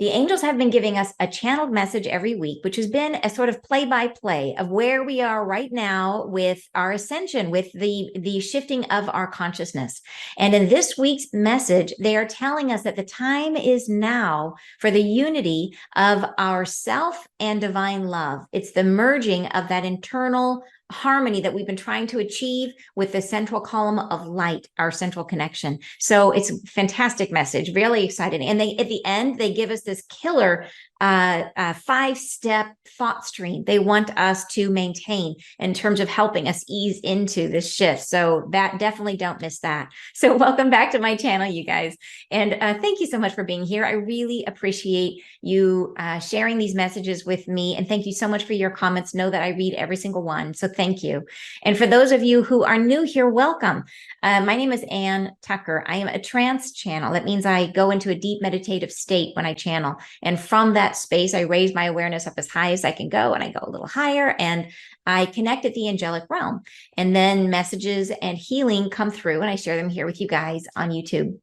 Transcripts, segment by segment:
The angels have been giving us a channeled message every week, which has been a sort of play-by-play of where we are right now with our ascension, with the shifting of our consciousness. And in this week's message, they are telling us that the time is now for the unity of our self and divine love. It's the merging of that internal harmony that we've been trying to achieve with the central column of light, our central connection. So it's a fantastic message, really excited. And they, at the end, they give us this killer 5-step thought stream they want us to maintain in terms of helping us ease into this shift. So that definitely don't miss that. So welcome back to my channel, you guys. And thank you so much for being here. I really appreciate you sharing these messages with me. And thank you so much for your comments. Know that I read every single one. So thank you. And for those of you who are new here, welcome. My name is Ann Tucker. I am a trance channel. That means I go into a deep meditative state when I channel. And from that space, I raise my awareness up as high as I can go, and I go a little higher, and I connect at the angelic realm. And then messages and healing come through, and I share them here with you guys on YouTube.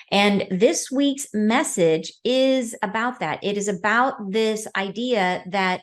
And this week's message is about that. It is about this idea that,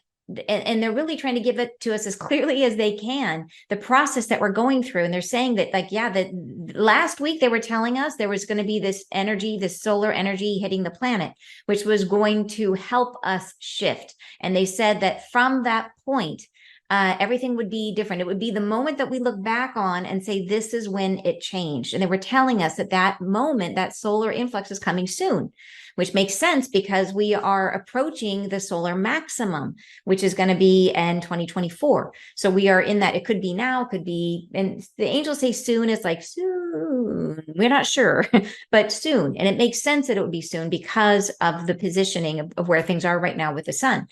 and they're really trying to give it to us as clearly as they can, the process that we're going through. And they're saying that, like, yeah, that last week they were telling us there was going to be this energy, this solar energy hitting the planet, which was going to help us shift. And they said that from that point, everything would be different. It would be the moment that we look back on and say, this is when it changed. And they were telling us that that moment, that solar influx is coming soon, which makes sense because we are approaching the solar maximum, which is going to be in 2024. So we are in that. It could be now, could be, and the angels say soon. It's like soon. We're not sure, but soon. And it makes sense that it would be soon because of the positioning of where things are right now with the sun.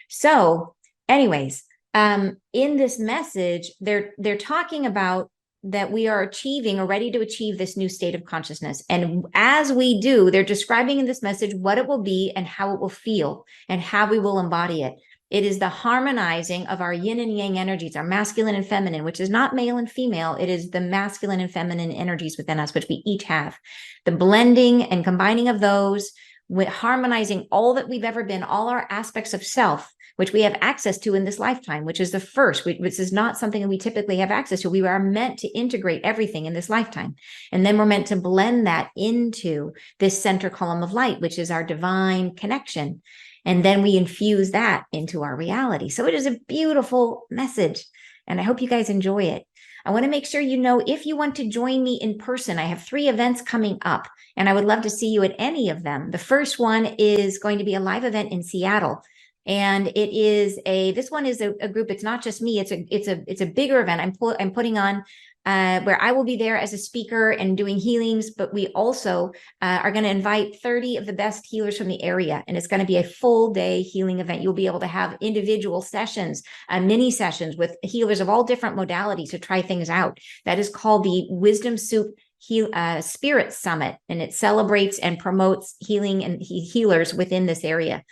So anyways, in this message, they're talking about that we are achieving or ready to achieve this new state of consciousness. And as we do, they're describing in this message what it will be and how it will feel and how we will embody it. It is the harmonizing of our yin and yang energies, our masculine and feminine, which is not male and female. It is the masculine and feminine energies within us, which we each have. The blending and combining of those, with harmonizing all that we've ever been, all our aspects of self, which we have access to in this lifetime, which is the first, which is not something that we typically have access to. We are meant to integrate everything in this lifetime. And then we're meant to blend that into this center column of light, which is our divine connection. And then we infuse that into our reality. So it is a beautiful message. And I hope you guys enjoy it. I want to make sure you know, if you want to join me in person, I have 3 events coming up, and I would love to see you at any of them. The first one is going to be a live event in Seattle. And it is this one is a group. It's not just me. It's a bigger event. I'm putting on where I will be there as a speaker and doing healings, but we also are going to invite 30 of the best healers from the area. And it's going to be a full day healing event. You'll be able to have individual sessions, mini sessions with healers of all different modalities to try things out. That is called the Wisdom Soup Spirit Summit, and it celebrates and promotes healing and healers within this area.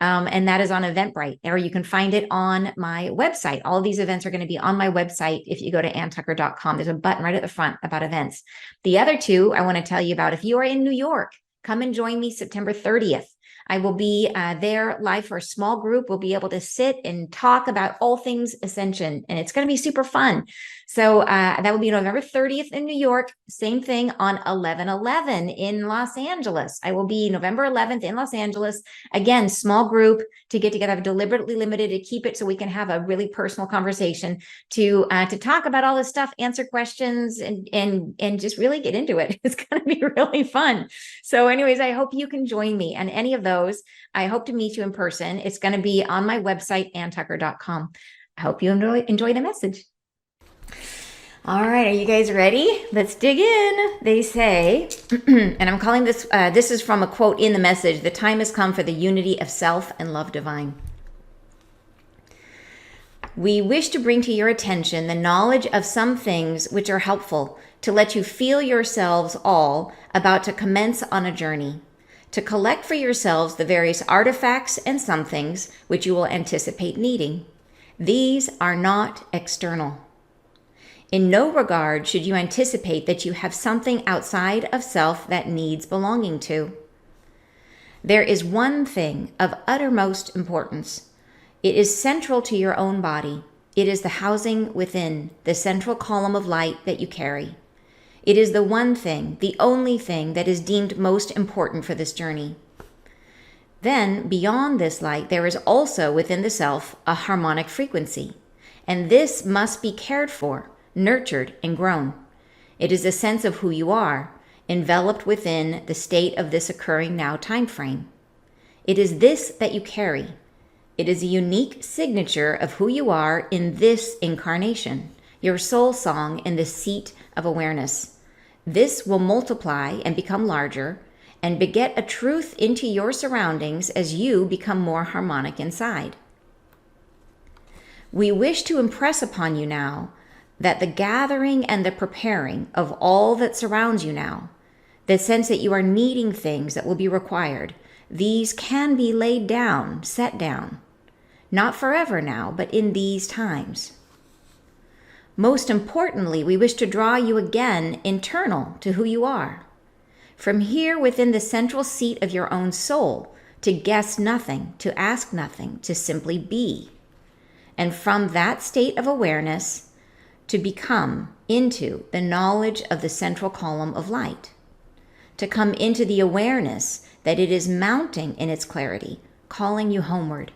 And that is on Eventbrite, or you can find it on my website. All of these events are going to be on my website. If you go to anntucker.com, there's a button right at the front about events. The other 2 I want to tell you about. If you are in New York, come and join me September 30th. I will be there live for a small group. We'll be able to sit and talk about all things ascension, and it's going to be super fun. So that will be November 30th in New York. Same thing on 11/11 in Los Angeles. I will be November 11th in Los Angeles. Again, small group to get together. I've deliberately limited to keep it so we can have a really personal conversation to talk about all this stuff, answer questions, and just really get into it. It's going to be really fun. So anyways, I hope you can join me on any of those. I hope to meet you in person. It's going to be on my website, anntucker.com. I hope you enjoy the message. All right, are you guys ready? Let's dig in. They say, and I'm calling this, this is from a quote in the message, the time has come for the unity of self and love divine. We wish to bring to your attention the knowledge of some things which are helpful to let you feel yourselves all about to commence on a journey, to collect for yourselves the various artifacts and somethings which you will anticipate needing. These are not external. In no regard should you anticipate that you have something outside of self that needs belonging to. There is one thing of uttermost importance. It is central to your own body. It is the housing within, the central column of light that you carry. It is the one thing, the only thing that is deemed most important for this journey. Then, beyond this light, there is also within the self a harmonic frequency, and this must be cared for, nurtured, and grown. It is a sense of who you are, enveloped within the state of this occurring now time frame. It is this that you carry. It is a unique signature of who you are in this incarnation, your soul song in the seat of awareness. This will multiply and become larger and beget a truth into your surroundings as you become more harmonic inside. We wish to impress upon you now that the gathering and the preparing of all that surrounds you now, the sense that you are needing things that will be required, these can be laid down, set down. Not forever now, but in these times. Most importantly, we wish to draw you again internal to who you are. From here within the central seat of your own soul, to guess nothing, to ask nothing, to simply be. And from that state of awareness, to become into the knowledge of the central column of light. To come into the awareness that it is mounting in its clarity, calling you homeward.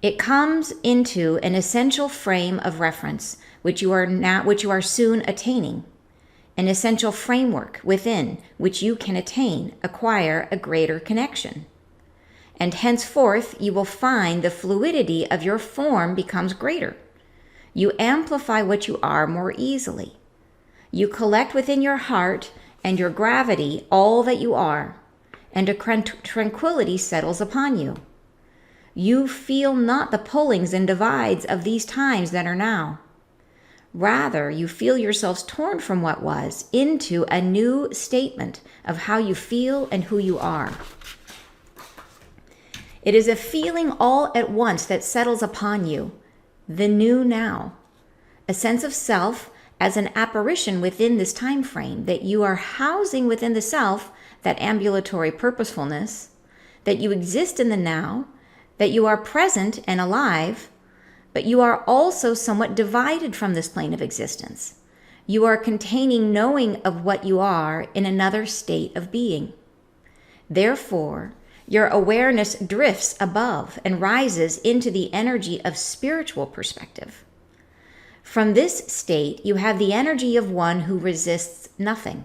It comes into an essential frame of reference, which you are soon attaining, an essential framework within which you can acquire a greater connection. And henceforth you will find the fluidity of your form becomes greater. You amplify what you are more easily. You collect within your heart and your gravity all that you are, and a tranquility settles upon you. You feel not the pullings and divides of these times that are now. Rather, you feel yourselves torn from what was into a new statement of how you feel and who you are. It is a feeling all at once that settles upon you, the new now, a sense of self as an apparition within this time frame, that you are housing within the self that ambulatory purposefulness, that you exist in the now, that you are present and alive, but you are also somewhat divided from this plane of existence. You are containing knowing of what you are in another state of being. Therefore, your awareness drifts above and rises into the energy of spiritual perspective. From this state, you have the energy of one who resists nothing,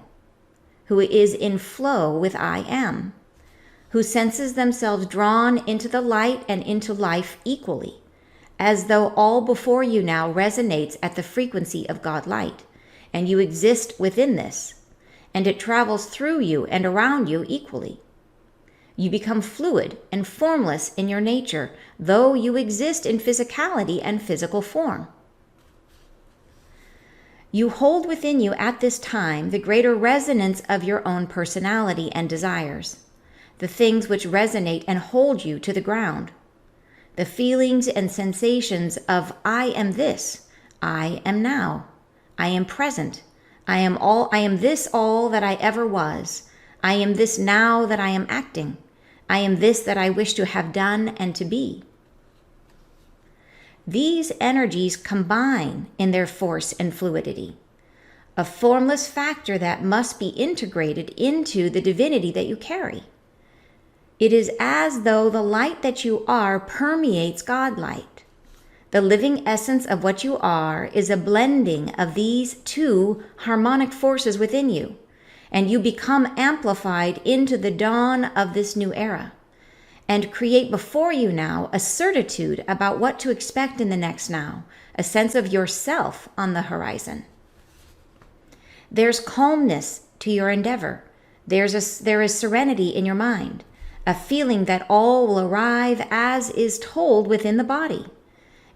who is in flow with I am, who senses themselves drawn into the light and into life equally, as though all before you now resonates at the frequency of God light, and you exist within this, and it travels through you and around you equally. You become fluid and formless in your nature, though you exist in physicality and physical form. You hold within you at this time the greater resonance of your own personality and desires, the things which resonate and hold you to the ground, the feelings and sensations of I am this, I am now, I am present, I am this all that I ever was, I am this now that I am acting, I am this that I wish to have done and to be. These energies combine in their force and fluidity, a formless factor that must be integrated into the divinity that you carry. It is as though the light that you are permeates God light. The living essence of what you are is a blending of these two harmonic forces within you, and you become amplified into the dawn of this new era, and create before you now a certitude about what to expect in the next now, a sense of yourself on the horizon. There's calmness to your endeavor. There is serenity in your mind, a feeling that all will arrive as is told within the body,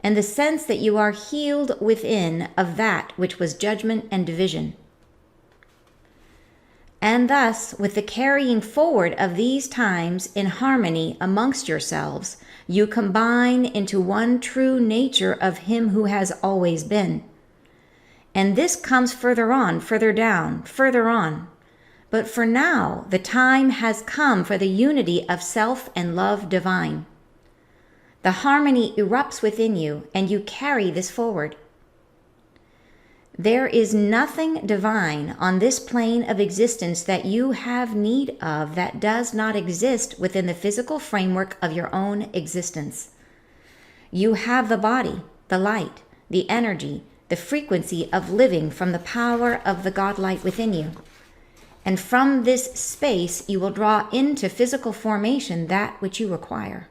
and the sense that you are healed within of that which was judgment and division. And thus, with the carrying forward of these times in harmony amongst yourselves, you combine into one true nature of Him who has always been. And this comes further on, further down, further on. But for now, the time has come for the unity of self and love divine. The harmony erupts within you, and you carry this forward. There is nothing divine on this plane of existence that you have need of that does not exist within the physical framework of your own existence. You have the body, the light, the energy, the frequency of living from the power of the God light within you. And from this space, you will draw into physical formation that which you require.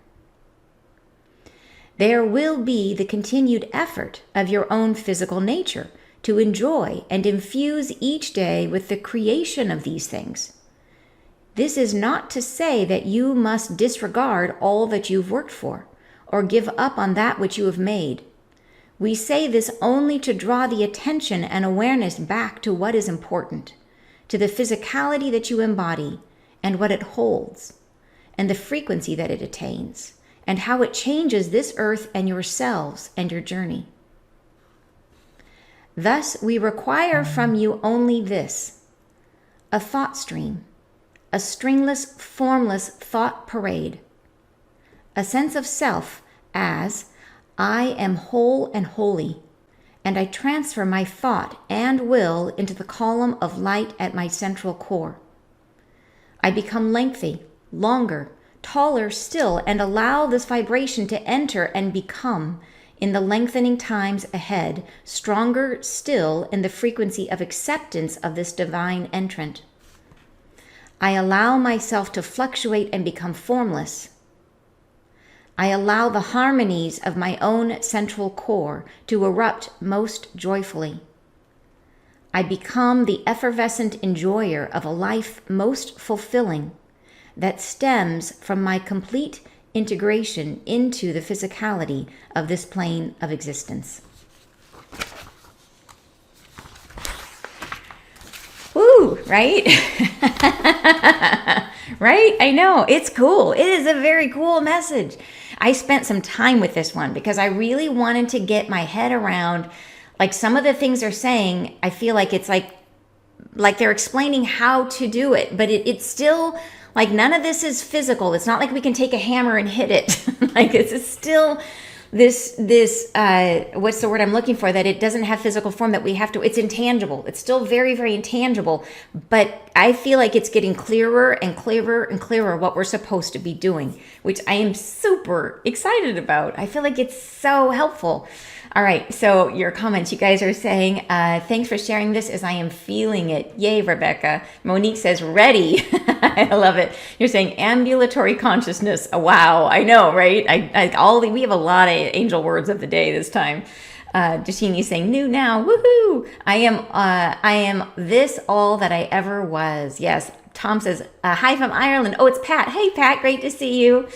There will be the continued effort of your own physical nature to enjoy and infuse each day with the creation of these things. This is not to say that you must disregard all that you've worked for, or give up on that which you have made. We say this only to draw the attention and awareness back to what is important, to the physicality that you embody, and what it holds, and the frequency that it attains, and how it changes this earth and yourselves and your journey. Thus, we require from you only this: a thought stream, a stringless, formless thought parade, a sense of self as I am whole and holy, and I transfer my thought and will into the column of light at my central core. I become lengthy, longer, taller still, and allow this vibration to enter and become, in the lengthening times ahead, stronger still in the frequency of acceptance of this divine entrant. I allow myself to fluctuate and become formless. I allow the harmonies of my own central core to erupt most joyfully. I become the effervescent enjoyer of a life most fulfilling that stems from my complete integration into the physicality of this plane of existence. Woo, right? Right? I know, it's cool. It is a very cool message. I spent some time with this one because I really wanted to get my head around, like, some of the things they're saying. I feel like it's like they're explaining how to do it, but it's still like none of this is physical. It's not like we can take a hammer and hit it. Like, it's still this what's the word I'm looking for, that it doesn't have physical form, that we have to, it's intangible. It's still very, very intangible, but I feel like it's getting clearer and clearer and clearer what we're supposed to be doing, which I am super excited about. I feel like it's so helpful. All right, so your comments, you guys are saying, thanks for sharing this as I am feeling it. Yay, Rebecca. Monique says, ready. I love it. You're saying ambulatory consciousness. Oh, wow, I know, right? We have a lot of angel words of the day this time. Jashini saying, new now, woohoo. I am this all that I ever was. Yes. Tom says, hi from Ireland. Oh, it's Pat. Hey, Pat, great to see you.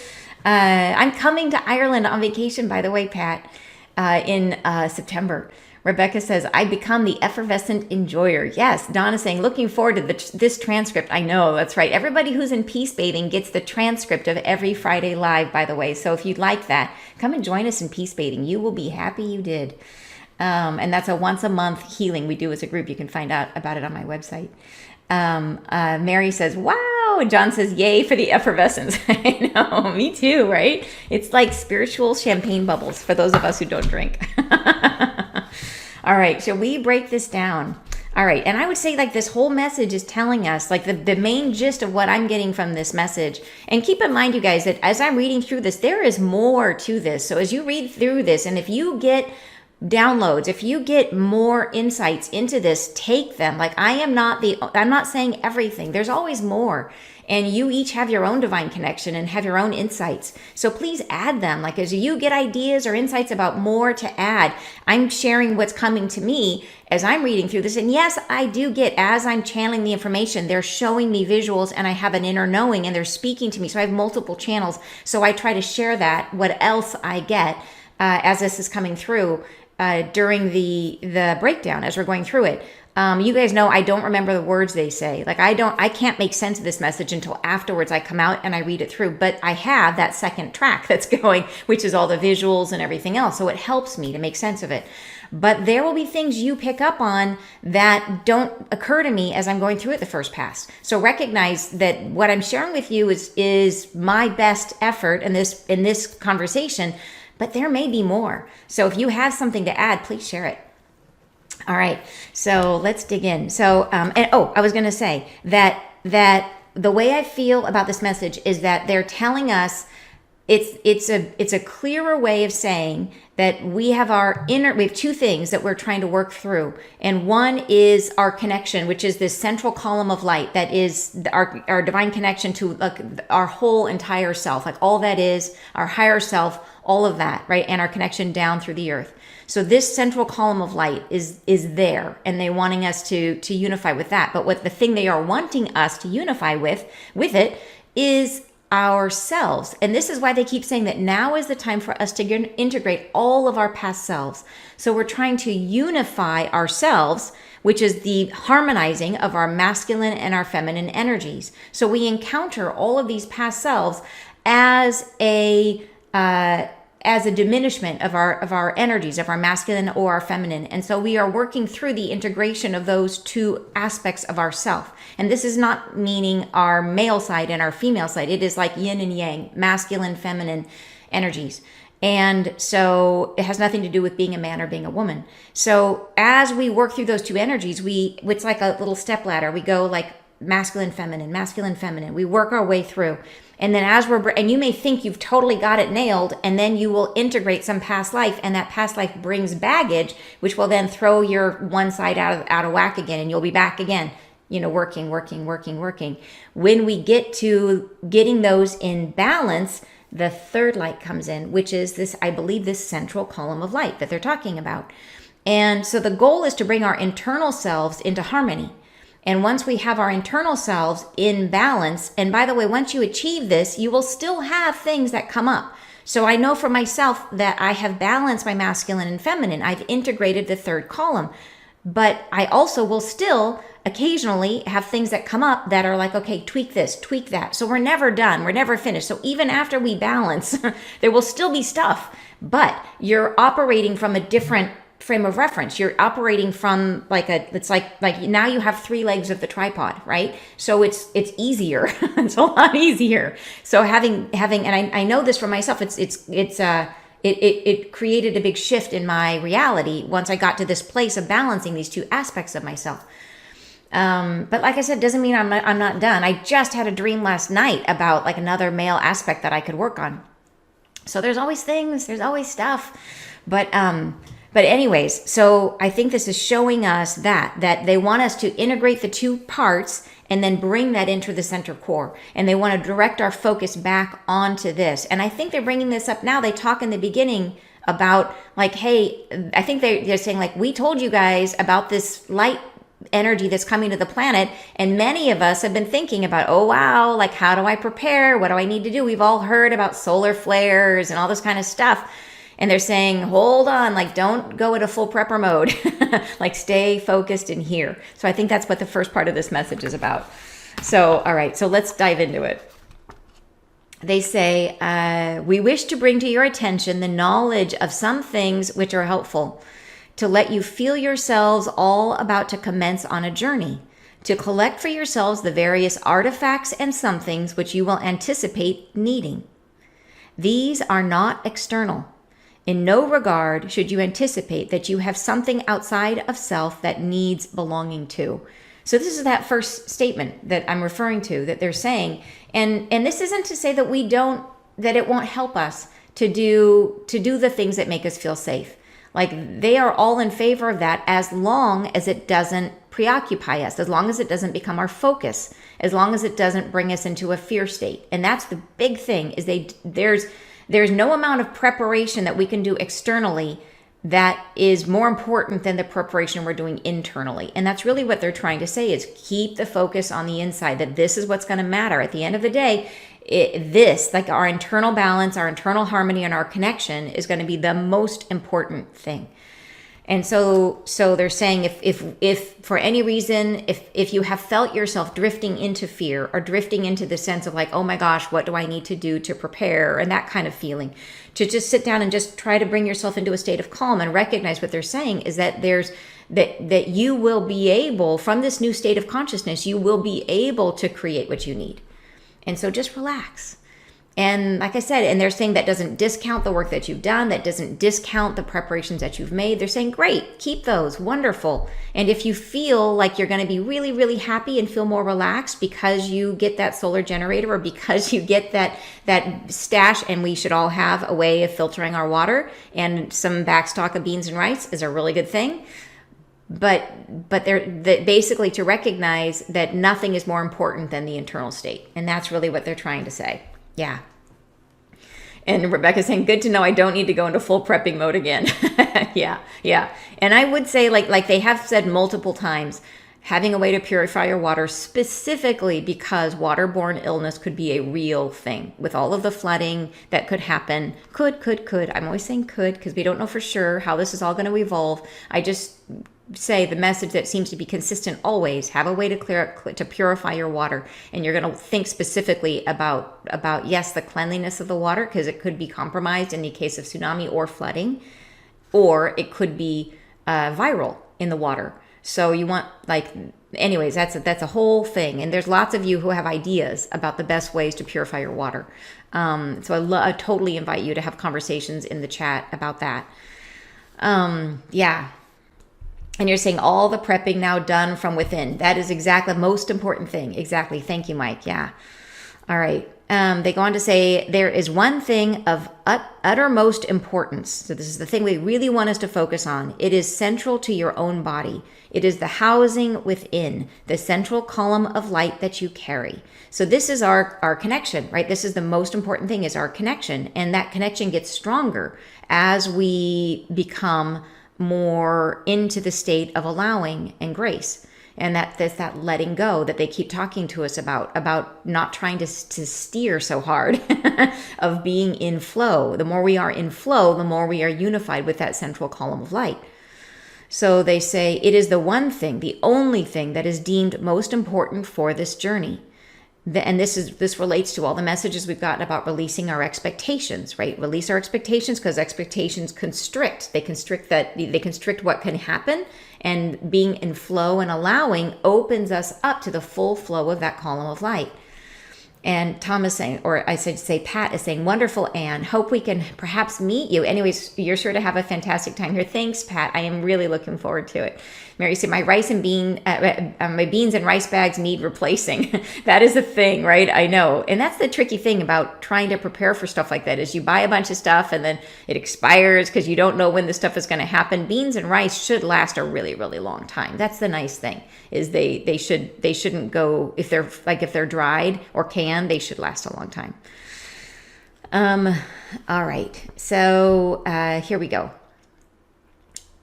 I'm coming to Ireland on vacation, by the way, Pat. In September. Rebecca says, I become the effervescent enjoyer. Yes. Donna saying, looking forward to this transcript. I know, that's right. Everybody who's in Peace Bathing gets the transcript of every Friday live, by the way. So if you'd like that, come and join us in Peace Bathing. You will be happy you did. And that's a once a month healing we do as a group. You can find out about it on my website. Mary says, wow. And John says, yay for the effervescence. I know, me too, right? It's like spiritual champagne bubbles for those of us who don't drink. All right, shall we break this down? All right, and I would say, like, this whole message is telling us, like, the main gist of what I'm getting from this message. And keep in mind, you guys, that as I'm reading through this, there is more to this. So as you read through this, and if you get downloads, if you get more insights into this, take them. Like, I'm not saying everything. There's always more. And you each have your own divine connection and have your own insights. So please add them. Like, as you get ideas or insights about more to add, I'm sharing what's coming to me as I'm reading through this. And yes, I do get, as I'm channeling the information, they're showing me visuals and I have an inner knowing and they're speaking to me. So I have multiple channels. So I try to share that, what else I get as this is coming through. During the breakdown as we're going through it. You guys know I don't remember the words they say. Like I can't make sense of this message until afterwards I come out and I read it through. But I have that second track that's going, which is all the visuals and everything else. So it helps me to make sense of it. But there will be things you pick up on that don't occur to me as I'm going through it the first pass. So recognize that what I'm sharing with you is my best effort in this conversation, but there may be more. So if you have something to add, please share it. All right, so let's dig in. So, I was going to say that the way I feel about this message is that they're telling us it's a clearer way of saying that we have two things that we're trying to work through, and one is our connection, which is this central column of light that is our divine connection to like our whole entire self, like all that is our higher self, all of that, right, and our connection down through the earth. So this central column of light is there, and they're wanting us to unify with that. But what the thing they are wanting us to unify with it is ourselves. And this is why they keep saying that now is the time for us to integrate all of our past selves. So we're trying to unify ourselves, which is the harmonizing of our masculine and our feminine energies. So we encounter all of these past selves as a diminishment of our energies, of our masculine or our feminine. And so we are working through the integration of those two aspects of ourself. And this is not meaning our male side and our female side. It is like yin and yang, masculine, feminine energies. And so it has nothing to do with being a man or being a woman. So as we work through those two energies, it's like a little step ladder. We go like masculine, feminine. We work our way through. And then and you may think you've totally got it nailed, and then you will integrate some past life, and that past life brings baggage, which will then throw your one side out of whack again, and you'll be back again, working. When we get to getting those in balance, the third light comes in, which is this, I believe, this central column of light that they're talking about. And so the goal is to bring our internal selves into harmony. And once we have our internal selves in balance, and by the way, once you achieve this, you will still have things that come up. So I know for myself that I have balanced my masculine and feminine. I've integrated the third column, but I also will still occasionally have things that come up that are like, okay, tweak this, tweak that. So we're never done. We're never finished. So even after we balance, there will still be stuff, but you're operating from a different frame of reference. You're operating from it's like now you have three legs of the tripod, right? So it's easier. It's a lot easier. So having, and I know this for myself, it created a big shift in my reality once I got to this place of balancing these two aspects of myself. But like I said, doesn't mean I'm not done. I just had a dream last night about like another male aspect that I could work on. So there's always things, there's always stuff, but anyways, so I think this is showing us that they want us to integrate the two parts and then bring that into the center core. And they want to direct our focus back onto this. And I think they're bringing this up now. They talk in the beginning about like, hey, I think they're saying like, we told you guys about this light energy that's coming to the planet. And many of us have been thinking about, oh, wow, like how do I prepare? What do I need to do? We've all heard about solar flares and all this kind of stuff. And they're saying, hold on, like don't go into full prepper mode, like stay focused in here. So I think that's what the first part of this message is about. So, all right, so let's dive into it. They say, we wish to bring to your attention the knowledge of some things which are helpful, to let you feel yourselves all about to commence on a journey, to collect for yourselves the various artifacts and somethings which you will anticipate needing. These are not external. In no regard should you anticipate that you have something outside of self that needs belonging to. So this is that first statement that I'm referring to, that they're saying, and this isn't to say that that it won't help us to do the things that make us feel safe. Like they are all in favor of that as long as it doesn't preoccupy us, as long as it doesn't become our focus, as long as it doesn't bring us into a fear state. And that's the big thing, is there's no amount of preparation that we can do externally that is more important than the preparation we're doing internally. And that's really what they're trying to say, is keep the focus on the inside, that this is what's going to matter. At the end of the day, like our internal balance, our internal harmony, and our connection is going to be the most important thing. And so they're saying if for any reason, if you have felt yourself drifting into fear or drifting into the sense of like, oh my gosh, what do I need to do to prepare, and that kind of feeling, to just sit down and just try to bring yourself into a state of calm and recognize what they're saying is that that you will be able, from this new state of consciousness, you will be able to create what you need. And so just relax. And like I said, and they're saying that doesn't discount the work that you've done, that doesn't discount the preparations that you've made. They're saying, great, keep those, wonderful. And if you feel like you're going to be really, really happy and feel more relaxed because you get that solar generator or because you get that stash, and we should all have a way of filtering our water, and some backstock of beans and rice is a really good thing. But they're basically to recognize that nothing is more important than the internal state. And that's really what they're trying to say. Yeah. And Rebecca's saying, good to know I don't need to go into full prepping mode again. Yeah. And I would say, like they have said multiple times, having a way to purify your water, specifically because waterborne illness could be a real thing with all of the flooding that could happen. Could. I'm always saying could because we don't know for sure how this is all going to evolve. I just say the message that seems to be consistent always: have a way to purify your water. And you're going to think specifically about yes, the cleanliness of the water, because it could be compromised in the case of tsunami or flooding, or it could be viral in the water. So you want, anyways, that's a whole thing. And there's lots of you who have ideas about the best ways to purify your water. So I totally invite you to have conversations in the chat about that. Yeah. And you're saying all the prepping now done from within. That is exactly the most important thing. Exactly. Thank you, Mike. Yeah. All right. They go on to say, there is one thing of uttermost importance. So this is the thing we really want us to focus on. It is central to your own body. It is the housing within, the central column of light that you carry. So this is our connection, right? This is the most important thing, is our connection. And that connection gets stronger as we become more into the state of allowing and grace. And that's that letting go that they keep talking to us about not trying to steer so hard, of being in flow. The more we are in flow, the more we are unified with that central column of light. So they say it is the one thing, the only thing that is deemed most important for this journey. And this relates to all the messages we've gotten about releasing our expectations, right? Release our expectations, because expectations constrict. They constrict what can happen, and being in flow and allowing opens us up to the full flow of that column of light. And Tom is saying, or I should say Pat is saying, wonderful, Anne. Hope we can perhaps meet you. Anyways, you're sure to have a fantastic time here. Thanks, Pat. I am really looking forward to it. Mary said, my beans and rice bags need replacing. That is a thing, right? I know. And that's the tricky thing about trying to prepare for stuff like that, is you buy a bunch of stuff and then it expires because you don't know when the stuff is going to happen. Beans and rice should last a really, really long time. That's the nice thing, is they shouldn't go, if they're dried or canned, they should last a long time. All right. So here we go.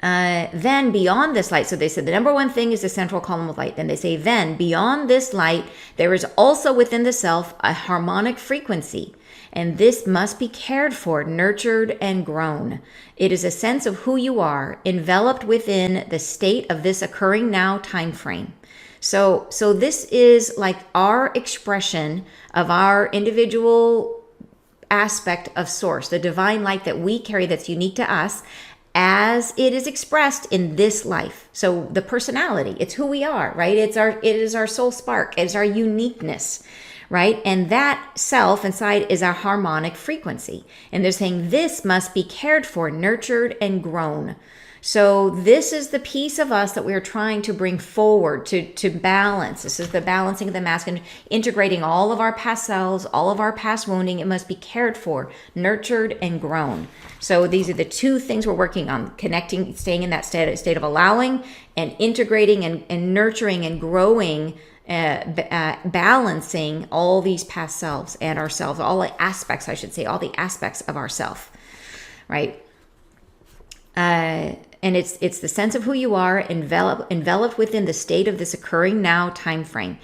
Then beyond this light, so they said the number one thing is the central column of light. Then they say, then beyond this light, there is also within the self a harmonic frequency. And this must be cared for, nurtured, and grown. It is a sense of who you are, enveloped within the state of this occurring now time frame. So this is like our expression of our individual aspect of source, the divine light that we carry that's unique to us, as it is expressed in this life. So the personality, it's who we are, right? It is our soul spark. It's our uniqueness, right? And that self inside is a harmonic frequency. And they're saying this must be cared for, nurtured, and grown. So this is the piece of us that we're trying to bring forward to balance. This is the balancing of the masculine, integrating all of our past selves, all of our past wounding. It must be cared for, nurtured, and grown. So these are the two things we're working on: connecting, staying in that state of allowing, and integrating and nurturing and growing, balancing all these past selves and ourselves, all the aspects, I should say, all the aspects of ourself, right? And it's the sense of who you are, enveloped within the state of this occurring now time frame.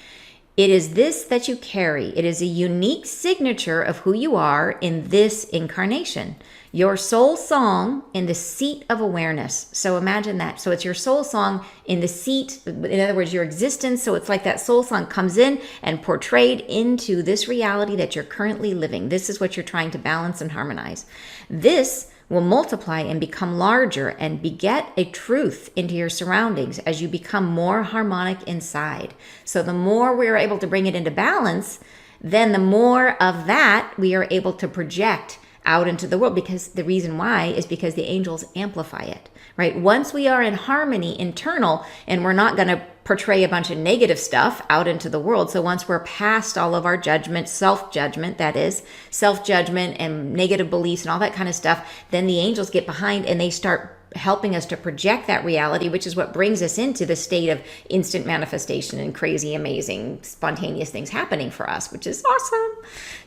It is this that you carry. It is a unique signature of who you are in this incarnation. Your soul song in the seat of awareness. So imagine that. So it's your soul song in the seat, in other words, your existence. So it's like that soul song comes in and portrayed into this reality that you're currently living. This is what you're trying to balance and harmonize. This will multiply and become larger and beget a truth into your surroundings as you become more harmonic inside. So the more we are able to bring it into balance, then the more of that we are able to project out into the world, because the reason why is because the angels amplify it, right? Once we are in harmony internal, and we're not going to portray a bunch of negative stuff out into the world. So once we're past all of our judgment, self-judgment, that is self-judgment and negative beliefs and all that kind of stuff, then the angels get behind and they start helping us to project that reality, which is what brings us into the state of instant manifestation and crazy, amazing, spontaneous things happening for us, which is awesome.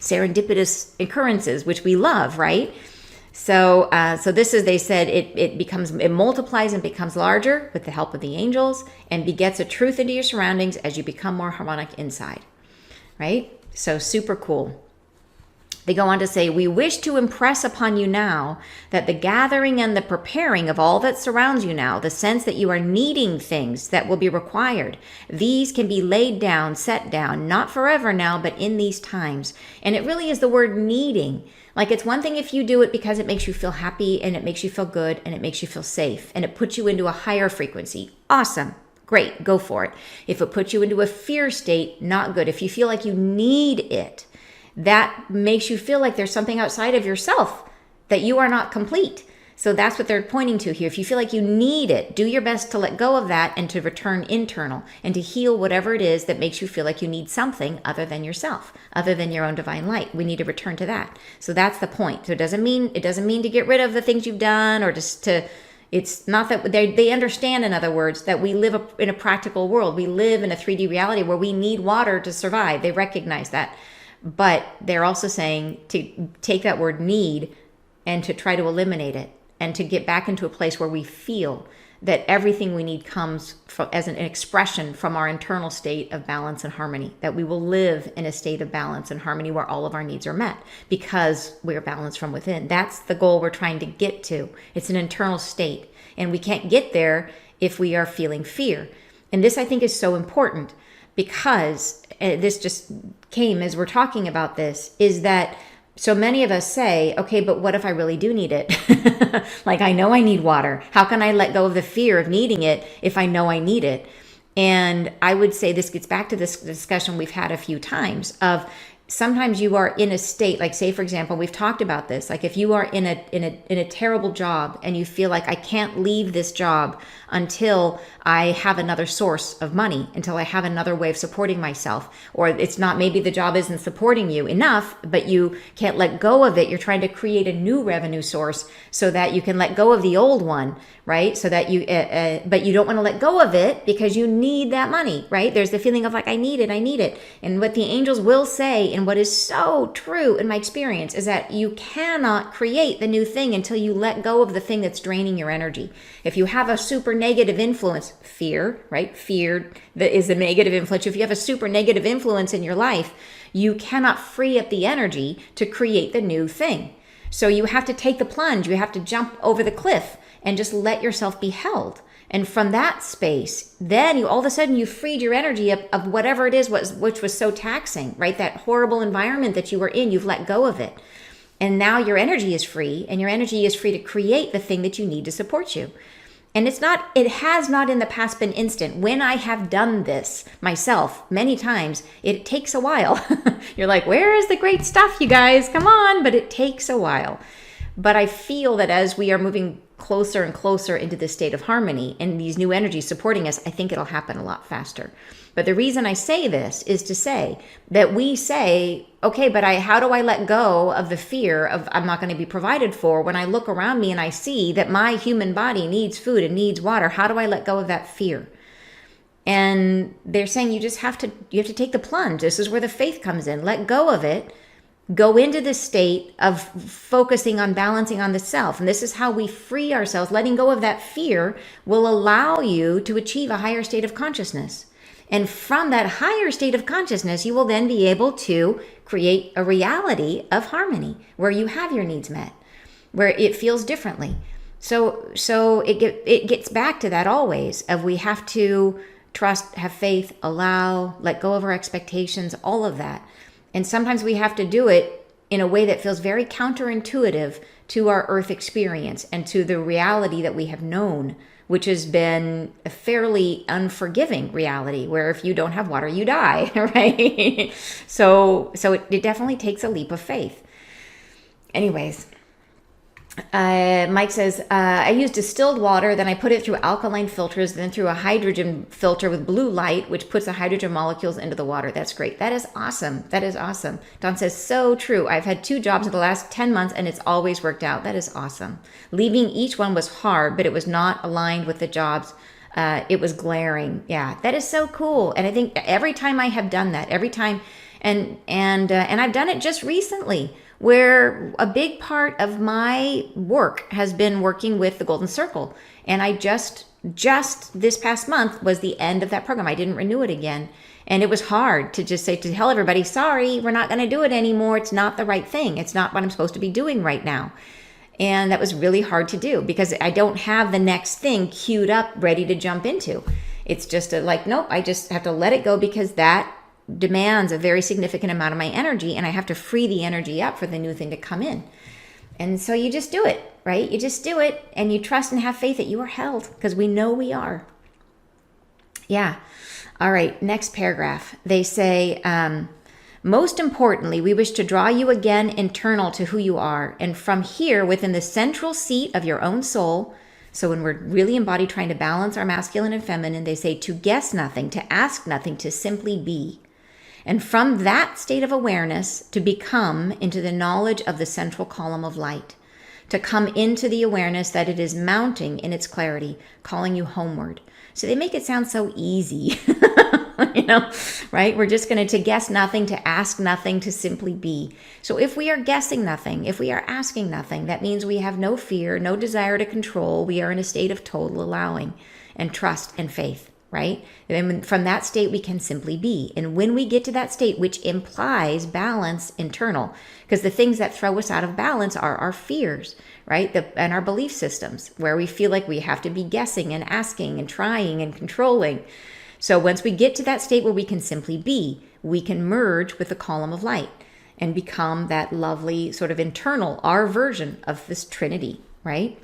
Serendipitous occurrences, which we love, right? So this is, they said, it multiplies and becomes larger with the help of the angels and begets a truth into your surroundings as you become more harmonic inside, right? So super cool. They go on to say, we wish to impress upon you now that the gathering and the preparing of all that surrounds you now, the sense that you are needing things that will be required, these can be laid down, set down, not forever now, but in these times. And it really is the word needing. Like, it's one thing if you do it because it makes you feel happy and it makes you feel good and it makes you feel safe and it puts you into a higher frequency. Awesome. Great. Go for it. If it puts you into a fear state, not good. If you feel like you need it, that makes you feel like there's something outside of yourself, that you are not complete. So that's what they're pointing to here. If you feel like you need it, do your best to let go of that and to return internal and to heal whatever it is that makes you feel like you need something other than yourself, other than your own divine light. We need to return to that. So that's the point. So it doesn't mean to get rid of the things you've done or just to, it's not that they understand, in other words, that we live in a practical world. We live in a 3D reality where we need water to survive. They recognize that. But they're also saying to take that word need and to try to eliminate it and to get back into a place where we feel that everything we need comes from, as an expression from our internal state of balance and harmony, that we will live in a state of balance and harmony where all of our needs are met because we're balanced from within. That's the goal we're trying to get to. It's an internal state, and we can't get there if we are feeling fear. And this, I think, is so important because this just came as we're talking about this, is that so many of us say, okay, but what if I really do need it? Like, I know I need water. How can I let go of the fear of needing it if I know I need it? And I would say this gets back to this discussion we've had a few times of sometimes you are in a state, like, say, for example, we've talked about this, like if you are in a terrible job and you feel like I can't leave this job until I have another source of money, until I have another way of supporting myself, or it's not, maybe the job isn't supporting you enough, but you can't let go of it. You're trying to create a new revenue source so that you can let go of the old one, right? So that you, but you don't want to let go of it because you need that money, right? There's the feeling of like, I need it. And what the angels will say, and what is so true in my experience, is that you cannot create the new thing until you let go of the thing that's draining your energy. If you have a super negative influence, fear, right? Fear that is a negative influence. If you have a super negative influence in your life, you cannot free up the energy to create the new thing. So you have to take the plunge. You have to jump over the cliff and just let yourself be held. And from that space, then you all of a sudden you freed your energy up of whatever it is which was so taxing, right? That horrible environment that you were in, you've let go of it. And now your energy is free, and your energy is free to create the thing that you need to support you. And it has not in the past been instant. When I have done this myself many times, it takes a while. You're like, where is the great stuff, you guys? Come on. But it takes a while. But I feel that as we are moving closer and closer into this state of harmony and these new energies supporting us, I think it'll happen a lot faster. But the reason I say this is to say that we say, okay, but how do I let go of the fear of I'm not going to be provided for when I look around me and I see that my human body needs food and needs water? How do I let go of that fear? And they're saying you have to take the plunge. This is where the faith comes in. Let go of it. Go into this state of focusing on balancing on the self. And this is how we free ourselves. Letting go of that fear will allow you to achieve a higher state of consciousness. And from that higher state of consciousness, you will then be able to create a reality of harmony where you have your needs met, where it feels differently. So it gets back to that always of we have to trust, have faith, allow, let go of our expectations, all of that. And sometimes we have to do it in a way that feels very counterintuitive to our earth experience and to the reality that we have known, which has been a fairly unforgiving reality where if you don't have water, you die, right? So it definitely takes a leap of faith. Anyways, Mike says, I use distilled water, then I put it through alkaline filters, then through a hydrogen filter with blue light, which puts the hydrogen molecules into the water. That's great. That is awesome. That is awesome. Don says, so true. I've had 2 jobs in the last 10 months and it's always worked out. That is awesome. Leaving each one was hard, but it was not aligned with the jobs. It was glaring. Yeah, that is so cool. And I think every time I have done that, every time, and I've done it just recently, where a big part of my work has been working with the Golden Circle. And I just this past month was the end of that program. I didn't renew it again. And it was hard to just say, to tell everybody, sorry, we're not going to do it anymore. It's not the right thing. It's not what I'm supposed to be doing right now. And that was really hard to do because I don't have the next thing queued up, ready to jump into. It's just nope, I just have to let it go because that demands a very significant amount of my energy and I have to free the energy up for the new thing to come in. And so you just do it, right? You just do it and you trust and have faith that you are held because we know we are. Yeah. All right. Next paragraph. They say, most importantly, we wish to draw you again internal to who you are. And from here, within the central seat of your own soul. So when we're really embodied trying to balance our masculine and feminine, they say to guess nothing, to ask nothing, to simply be. And from that state of awareness to become into the knowledge of the central column of light, to come into the awareness that it is mounting in its clarity, calling you homeward. So they make it sound so easy, right? We're just going to guess nothing, to ask nothing, to simply be. So if we are guessing nothing, if we are asking nothing, that means we have no fear, no desire to control. We are in a state of total allowing and trust and faith. Right? And from that state, we can simply be. And when we get to that state, which implies balance internal, because the things that throw us out of balance are our fears, right? And our belief systems, where we feel like we have to be guessing and asking and trying and controlling. So once we get to that state where we can simply be, we can merge with the column of light and become that lovely sort of internal, our version of this Trinity, right?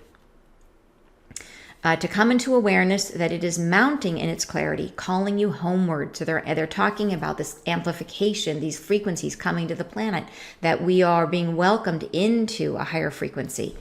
To come into awareness that it is mounting in its clarity, calling you homeward. So they're talking about this amplification, these frequencies coming to the planet, that we are being welcomed into a higher frequency.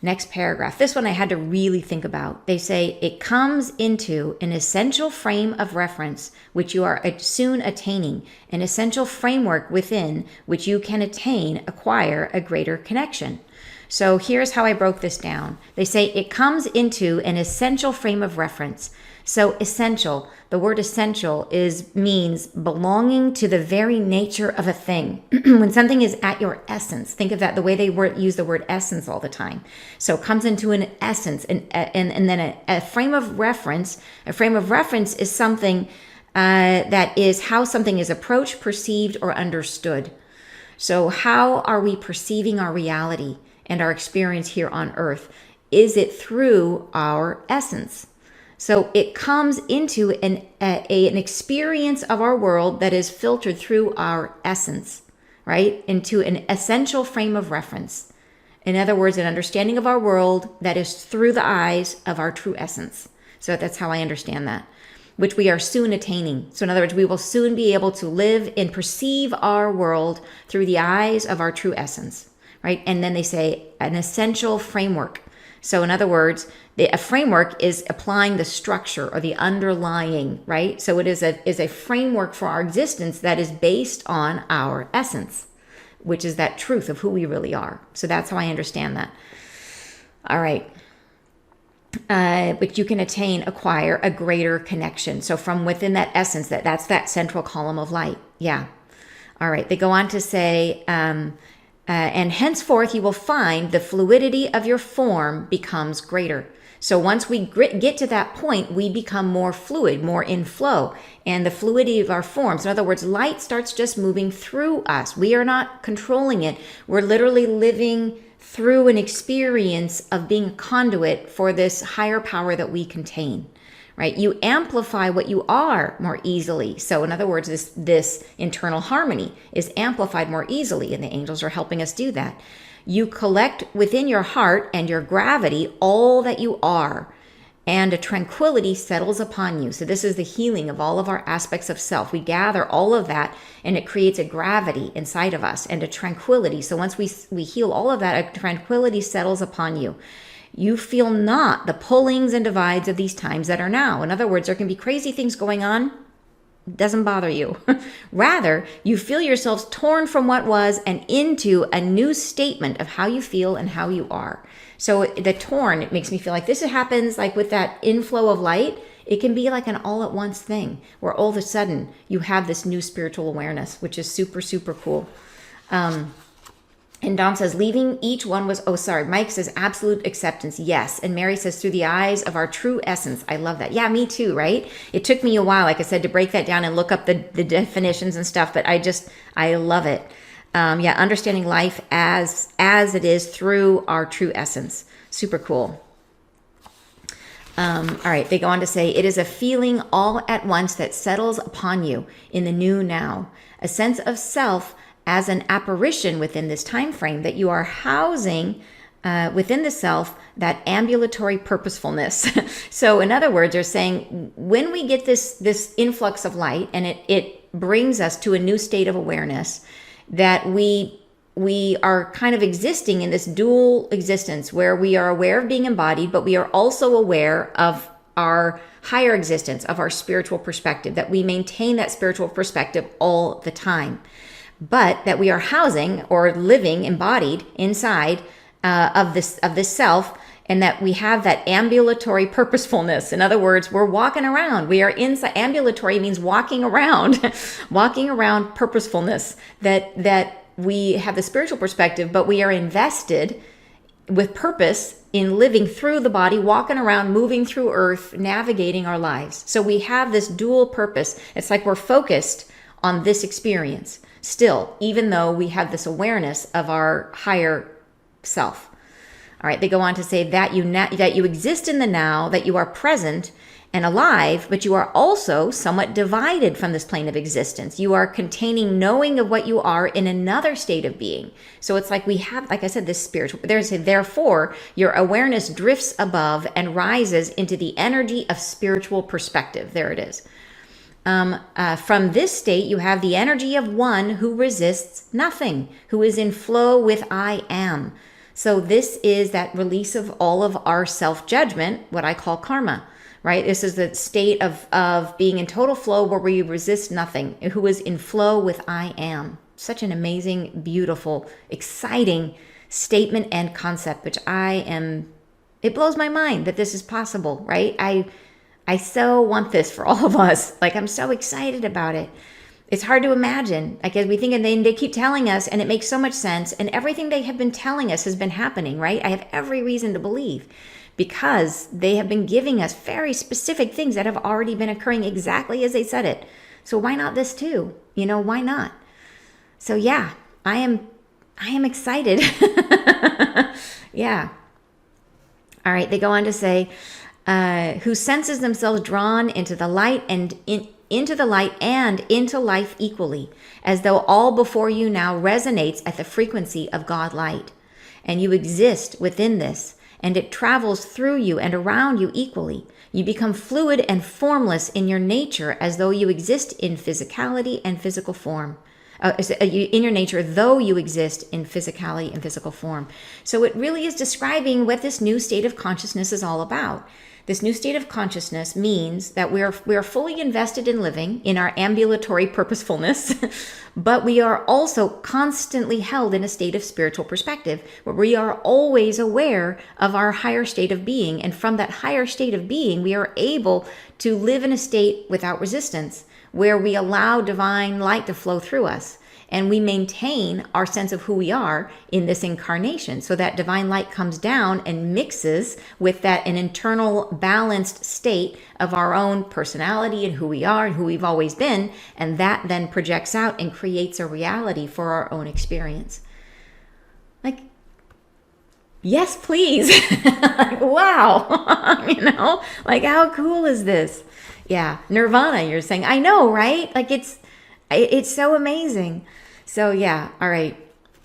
Next paragraph. This one I had to really think about. They say it comes into an essential frame of reference, which you are soon attaining, an essential framework within which you can acquire a greater connection. So here's how I broke this down. They say it comes into an essential frame of reference. So essential, the word essential means belonging to the very nature of a thing. When something is at your essence, think of that the way they use the word essence all the time. So it comes into an essence and then a frame of reference. A frame of reference is something that is how something is approached, perceived, or understood. So how are we perceiving our reality and our experience here on earth? Is it through our essence? So it comes into an experience of our world that is filtered through our essence, right? Into an essential frame of reference. In other words, an understanding of our world that is through the eyes of our true essence. So that's how I understand that, which we are soon attaining. So in other words, we will soon be able to live and perceive our world through the eyes of our true essence. Right? And then they say an essential framework. So in other words, a framework is applying the structure or the underlying, right? So it is a framework for our existence that is based on our essence, which is that truth of who we really are. So that's how I understand that. All right. But you can acquire a greater connection. So from within that essence, that's that central column of light. Yeah. All right. They go on to say, and henceforth you will find the fluidity of your form becomes greater. So once we get to that point, we become more fluid, more in flow, and the fluidity of our forms. In other words, light starts just moving through us. We are not controlling it. We're literally living through an experience of being a conduit for this higher power that we contain, right? You amplify what you are more easily. So in other words, this internal harmony is amplified more easily, and the angels are helping us do that. You collect within your heart and your gravity all that you are, and a tranquility settles upon you. So this is the healing of all of our aspects of self. We gather all of that, and it creates a gravity inside of us and a tranquility. So once we heal all of that, a tranquility settles upon you. You feel not the pullings and divides of these times that are now. In other words, there can be crazy things going on. Doesn't bother you. Rather, you feel yourselves torn from what was and into a new statement of how you feel and how you are. So the torn, it makes me feel like this happens like with that inflow of light. It can be like an all at once thing where all of a sudden you have this new spiritual awareness, which is super, super cool. And Dawn says, leaving each one was, Mike says, absolute acceptance. Yes. And Mary says, through the eyes of our true essence. I love that. Yeah, me too, right? It took me a while, like I said, to break that down and look up the definitions and stuff, but I love it. Understanding life as it is through our true essence. Super cool. All right, they go on to say, it is a feeling all at once that settles upon you in the new now, a sense of self as an apparition within this time frame that you are housing within the self, that ambulatory purposefulness. So in other words, they're saying when we get this influx of light and it brings us to a new state of awareness, that we are kind of existing in this dual existence where we are aware of being embodied, but we are also aware of our higher existence, of our spiritual perspective, that we maintain that spiritual perspective all the time. But that we are housing or living embodied inside of this self, and that we have that ambulatory purposefulness. In other words, we're walking around. We are inside. Ambulatory means walking around, walking around purposefulness. That we have the spiritual perspective, but we are invested with purpose in living through the body, walking around, moving through earth, navigating our lives. So we have this dual purpose. It's like we're focused on this experience still, even though we have this awareness of our higher self. All right, they go on to say that you exist in the now, that you are present and alive, but you are also somewhat divided from this plane of existence. You are containing knowing of what you are in another state of being. So it's like we have, like I said, this spiritual, therefore, your awareness drifts above and rises into the energy of spiritual perspective. There it is. From this state, you have the energy of one who resists nothing, who is in flow with I am. So this is that release of all of our self-judgment, what I call karma, right? This is the state of being in total flow where we resist nothing, who is in flow with I am. Such an amazing, beautiful, exciting statement and concept, which it blows my mind that this is possible, right? I so want this for all of us. Like, I'm so excited about it. It's hard to imagine. Like, as we think, and they keep telling us, and it makes so much sense. And everything they have been telling us has been happening, right? I have every reason to believe, because they have been giving us very specific things that have already been occurring exactly as they said it. So why not this too? Why not? So yeah, I am excited. Yeah. All right. They go on to say, who senses themselves drawn into the light and into life equally, as though all before you now resonates at the frequency of God light, and you exist within this, and it travels through you and around you equally. You become fluid and formless in your nature, as though you exist in physicality and physical form. In your nature, though you exist in physicality and physical form. So it really is describing what this new state of consciousness is all about. This new state of consciousness means that we are fully invested in living in our ambulatory purposefulness, but we are also constantly held in a state of spiritual perspective where we are always aware of our higher state of being. And from that higher state of being, we are able to live in a state without resistance, where we allow divine light to flow through us. and we maintain our sense of who we are in this incarnation. So that divine light comes down and mixes with an internal balanced state of our own personality and who we are and who we've always been. And that then projects out and creates a reality for our own experience. Like, yes, please. Like, wow. Like, how cool is this? Yeah. Nirvana, you're saying, I know, right? Like, it's so amazing. So yeah. All right.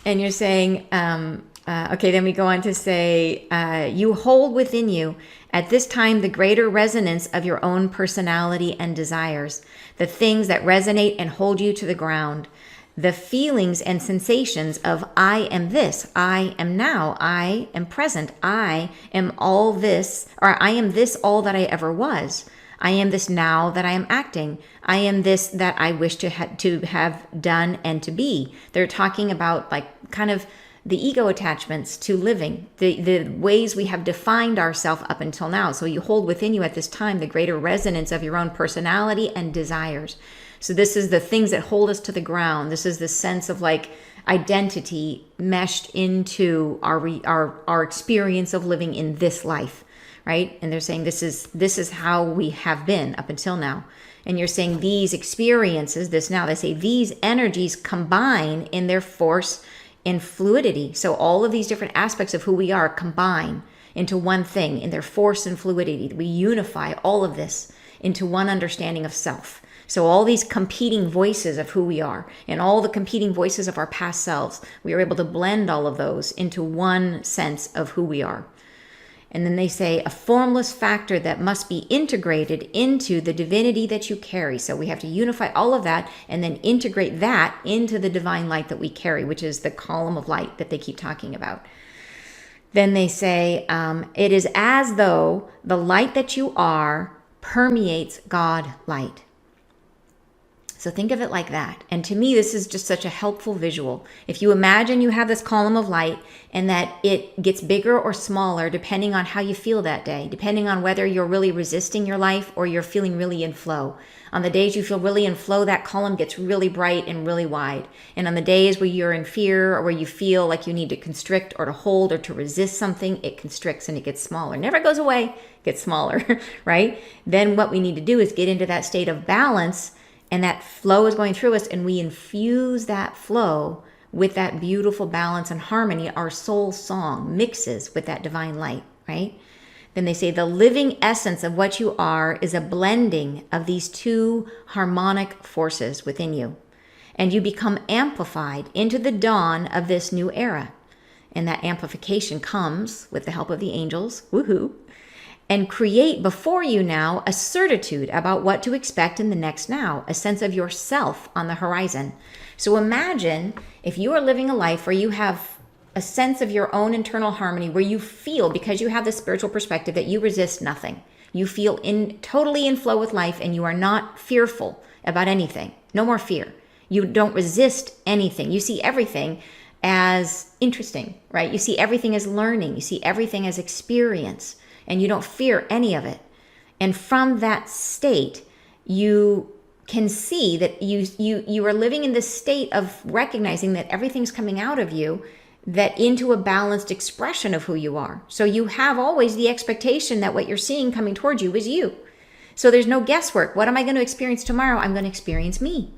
And you're saying, okay, then we go on to say, you hold within you at this time the greater resonance of your own personality and desires, the things that resonate and hold you to the ground, the feelings and sensations of I am this, I am now, I am present, I am all this, or I am this all that I ever was. I am this now that I am acting. I am this that I wish to have done and to be. They're talking about like kind of the ego attachments to living, the ways we have defined ourselves up until now. So you hold within you at this time the greater resonance of your own personality and desires. So this is the things that hold us to the ground. This is the sense of like identity meshed into our experience of living in this life, right? And they're saying this is how we have been up until now. And you're saying these experiences, they say these energies combine in their force and fluidity. So all of these different aspects of who we are combine into one thing in their force and fluidity. We unify all of this into one understanding of self. So all these competing voices of who we are and all the competing voices of our past selves, we are able to blend all of those into one sense of who we are. And then they say a formless factor that must be integrated into the divinity that you carry. So we have to unify all of that and then integrate that into the divine light that we carry, which is the column of light that they keep talking about. Then they say it is as though the light that you are permeates God light. So think of it like that. And to me, this is just such a helpful visual. If you imagine you have this column of light and that it gets bigger or smaller depending on how you feel that day, depending on whether you're really resisting your life or you're feeling really in flow. On the days you feel really in flow, that column gets really bright and really wide. And on the days where you're in fear or where you feel like you need to constrict or to hold or to resist something, it constricts and it gets smaller. Never goes away, it gets smaller, right? Then what we need to do is get into that state of balance, and that flow is going through us, and we infuse that flow with that beautiful balance and harmony. Our soul song mixes with that divine light, right? Then they say the living essence of what you are is a blending of these two harmonic forces within you. And you become amplified into the dawn of this new era. And that amplification comes with the help of the angels, woohoo, and create before you now a certitude about what to expect in the next now, a sense of yourself on the horizon. So imagine if you are living a life where you have a sense of your own internal harmony, where you feel, because you have this spiritual perspective, that you resist nothing. You feel totally in flow with life, and you are not fearful about anything. No more fear. You don't resist anything. You see everything as interesting, right? You see everything as learning. You see everything as experience. And you don't fear any of it. And from that state, you can see that you are living in this state of recognizing that everything's coming out of you, that into a balanced expression of who you are. So you have always the expectation that what you're seeing coming towards you is you. So there's no guesswork. What am I going to experience tomorrow? I'm going to experience me,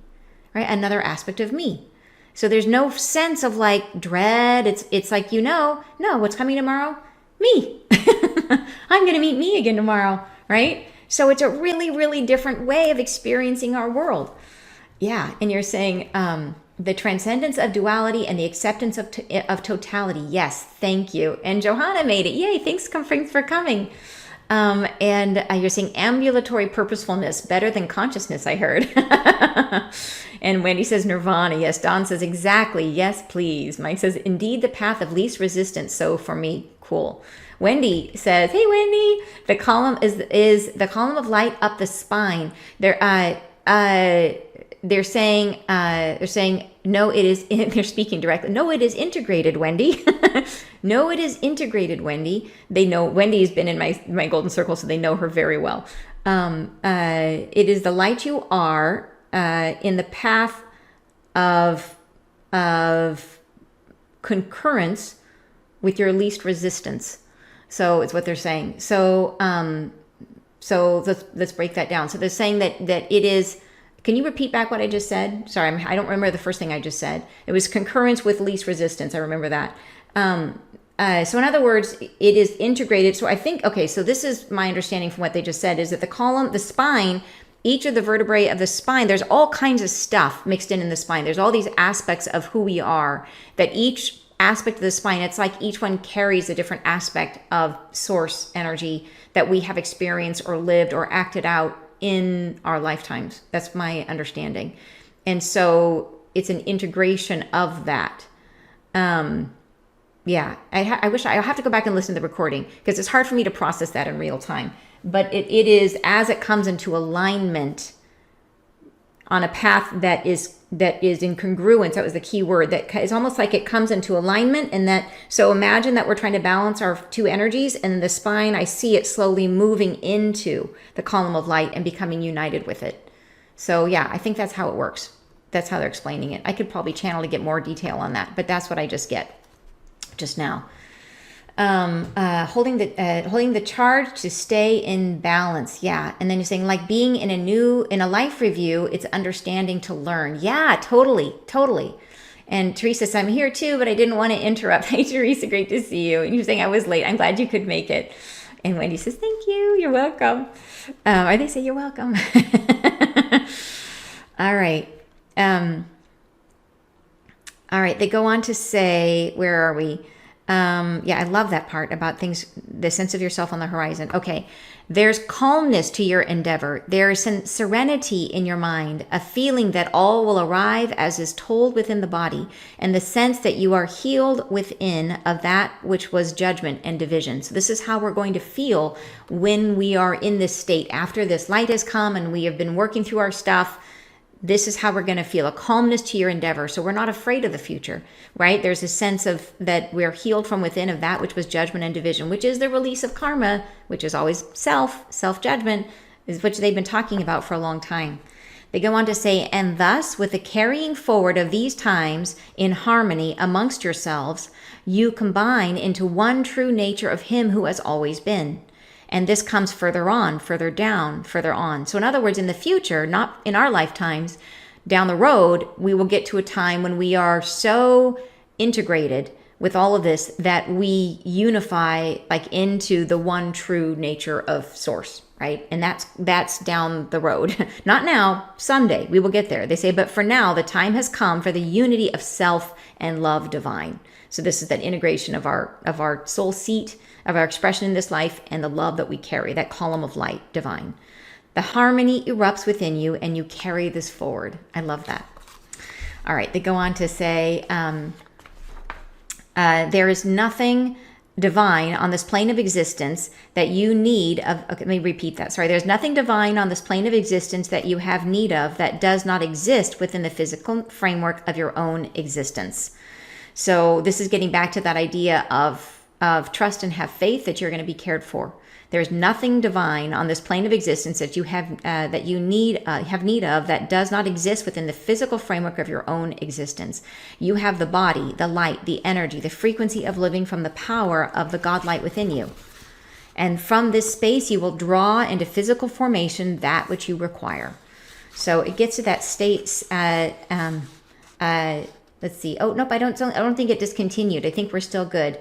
right? Another aspect of me. So there's no sense of like dread. It's like, no, what's coming tomorrow? Me. I'm going to meet me again tomorrow, right? So it's a really, really different way of experiencing our world. Yeah. And you're saying the transcendence of duality and the acceptance of totality. Yes. Thank you. And Johanna made it. Yay. Thanks for coming. And you're saying ambulatory purposefulness, better than consciousness, I heard. And Wendy says nirvana. Yes. Don says exactly. Yes, please. Mike says, indeed, the path of least resistance. So for me, cool. Wendy says, hey, Wendy, the column is the column of light up the spine. They're saying no, it is. They're speaking directly. No, it is integrated, Wendy. No, it is integrated, Wendy. They know Wendy's been in my golden circle, so they know her very well. It is the light you are in the path of of concurrence with your least resistance. So it's what they're saying. So let's break that down. So they're saying that it is. Can you repeat back what I just said? Sorry, I don't remember the first thing I just said. It was concurrence with least resistance. I remember that. So in other words, it is integrated. So I think, okay, so this is my understanding from what they just said, is that the spine, each of the vertebrae of the spine, there's all kinds of stuff mixed in the spine. There's all these aspects of who we are, that each aspect of the spine, it's like each one carries a different aspect of source energy that we have experienced or lived or acted out in our lifetimes. That's my understanding. And so it's an integration of that. Yeah, I wish I'll have to go back and listen to the recording, because it's hard for me to process that in real time. But it is, as it comes into alignment on a path that is in congruence. That was the key word. That is almost like it comes into alignment, and that, so imagine that we're trying to balance our two energies, and the spine, I see it slowly moving into the column of light and becoming united with it. So yeah, I think that's how it works. That's how they're explaining it. I could probably channel to get more detail on that, but that's what I just get just now. Holding the charge to stay in balance. Yeah. And then you're saying, like, being in a life review, it's understanding to learn. Yeah, totally. And Teresa says, I'm here too, but I didn't want to interrupt. Hey, Teresa, great to see you. And you're saying I was late. I'm glad you could make it. And Wendy says, thank you. You're welcome. Or they say, you're welcome. All right. All right. They go on to say, where are we? Yeah, I love that part about things, the sense of yourself on the horizon. Okay. There's calmness to your endeavor. There is serenity in your mind, a feeling that all will arrive as is told within the body, and the sense that you are healed within of that which was judgment and division. So this is how we're going to feel when we are in this state. After this light has come and we have been working through our stuff, this is how we're going to feel, a calmness to your endeavor. So we're not afraid of the future, right? There's a sense of that we're healed from within of that which was judgment and division, which is the release of karma, which is always self-judgment, is which they've been talking about for a long time. They go on to say, and thus with the carrying forward of these times in harmony amongst yourselves, you combine into one true nature of him who has always been. And this comes further on, further down, further on. So in other words, in the future, not in our lifetimes, down the road, we will get to a time when we are so integrated with all of this that we unify like into the one true nature of source, right? And that's down the road. Not now, someday we will get there. They say, but for now, the time has come for the unity of self and love divine. So this is that integration of our soul seat, of our expression in this life, and the love that we carry, that column of light divine. The harmony erupts within you, and you carry this forward. I love that. All right, they go on to say, there is nothing divine on this plane of existence that you need of. Okay, let me repeat that. Sorry, there's nothing divine on this plane of existence that you have need of that does not exist within the physical framework of your own existence. So this is getting back to that idea of trust and have faith that you're going to be cared for. There's nothing divine on this plane of existence that you have have need of that does not exist within the physical framework of your own existence. You have the body, the light, the energy, the frequency of living from the power of the God light within you. And from this space, you will draw into physical formation that which you require. So it gets to that state. Let's see. Oh, nope. I don't think it discontinued. I think we're still good.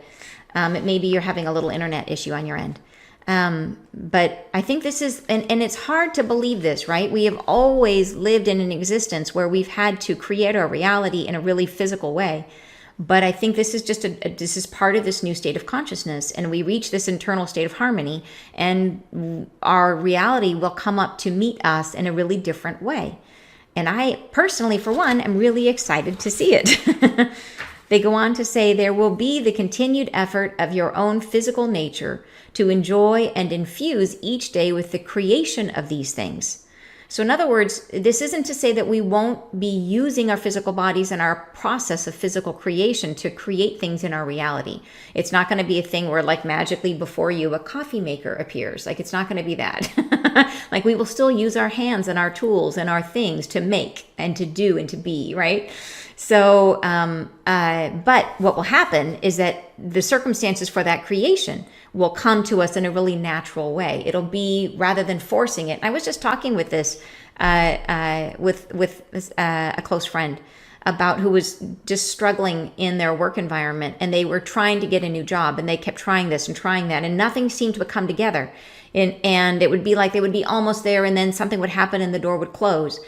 It maybe you're having a little internet issue on your end. But I think this is, and it's hard to believe this, right? We have always lived in an existence where we've had to create our reality in a really physical way. But I think this is just this is part of this new state of consciousness, and we reach this internal state of harmony, and our reality will come up to meet us in a really different way. And I personally, for one, am really excited to see it. They go on to say there will be the continued effort of your own physical nature to enjoy and infuse each day with the creation of these things. So in other words, this isn't to say that we won't be using our physical bodies and our process of physical creation to create things in our reality. It's not going to be a thing where like magically before you a coffee maker appears. Like it's not going to be that. Like we will still use our hands and our tools and our things to make and to do and to be, right? So, but what will happen is that the circumstances for that creation will come to us in a really natural way. It'll be rather than forcing it. I was just talking with this, with a close friend about who was just struggling in their work environment, and they were trying to get a new job, and they kept trying this and trying that, and nothing seemed to come together. And it would be like they would be almost there, and then something would happen and the door would close.